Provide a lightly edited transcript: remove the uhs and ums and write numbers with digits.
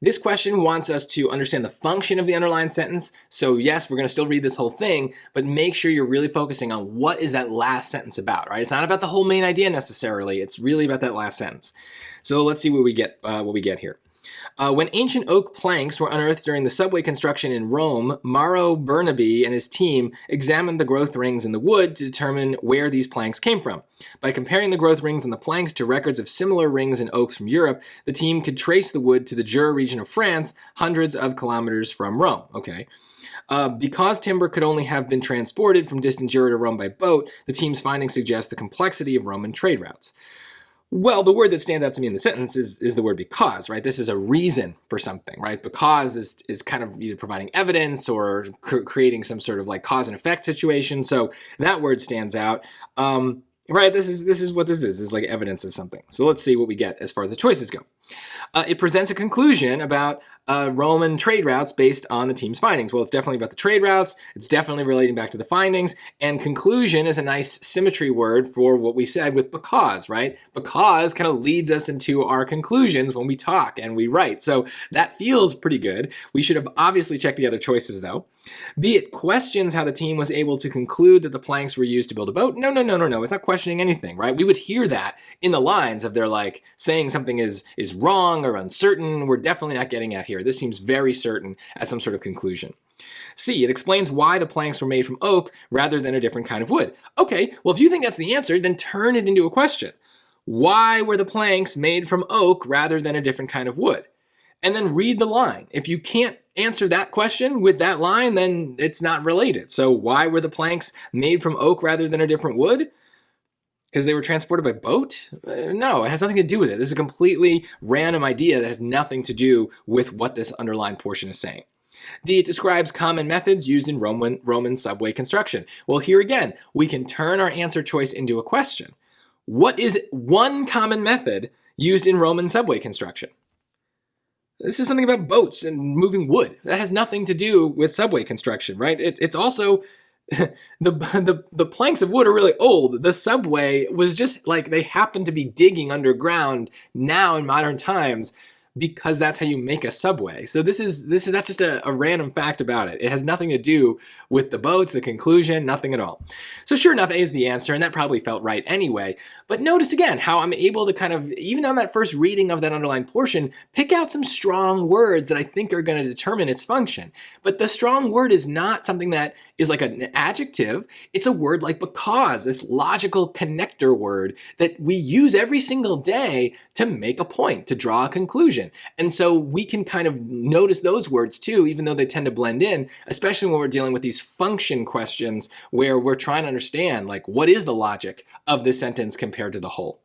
This question wants us to understand the function of the underlying sentence. So yes, we're going to still read this whole thing, but make sure you're really focusing on what is that last sentence about, right? It's not about the whole main idea necessarily. It's really about that last sentence. So let's see what we get here. When ancient oak planks were unearthed during the subway construction in Rome, Mauro Burnaby and his team examined the growth rings in the wood to determine where these planks came from. By comparing the growth rings in the planks to records of similar rings in oaks from Europe, the team could trace the wood to the Jura region of France, hundreds of kilometers from Rome. Okay. Because timber could only have been transported from distant Jura to Rome by boat, the team's findings suggest the complexity of Roman trade routes. Well, the word that stands out to me in the sentence is the word because, right? This is a reason for something, right? Because is kind of either providing evidence or creating some sort of like cause and effect situation. So that word stands out. Right, this is what this is like evidence of something. So let's see what we get as far as the choices go. It presents a conclusion about Roman trade routes based on the team's findings. Well, it's definitely about the trade routes. It's definitely relating back to the findings. And conclusion is a nice symmetry word for what we said with because, right? Because kind of leads us into our conclusions when we talk and we write. So that feels pretty good. We should have obviously checked the other choices though. B, it questions how the team was able to conclude that the planks were used to build a boat. No. It's not questioning anything, right? We would hear that in the lines of they're like saying something is wrong or uncertain. We're definitely not getting at here. This seems very certain as some sort of conclusion. C, it explains why the planks were made from oak rather than a different kind of wood. Okay, well, if you think that's the answer, then turn it into a question. Why were the planks made from oak rather than a different kind of wood? And then read the line. If you can't answer that question with that line, then it's not related. So why were the planks made from oak rather than a different wood? Because they were transported by boat? No, it has nothing to do with it. This is a completely random idea that has nothing to do with what this underlined portion is saying. D, it describes common methods used in Roman subway construction. Well, here again, we can turn our answer choice into a question. What is one common method used in Roman subway construction? This is something about boats and moving wood. That has nothing to do with subway construction, right? It's also, the planks of wood are really old. The subway was just like they happened to be digging underground now in modern times because that's how you make a subway. So that's just a random fact about it. It has nothing to do with the boats, the conclusion, nothing at all. So sure enough, A is the answer, and that probably felt right anyway. But notice again how I'm able to kind of, even on that first reading of that underlined portion, pick out some strong words that I think are going to determine its function. But the strong word is not something that is like an adjective. It's a word like because, this logical connector word that we use every single day to make a point, to draw a conclusion. And so we can kind of notice those words too, even though they tend to blend in, especially when we're dealing with these function questions where we're trying to understand like what is the logic of this sentence compared to the whole.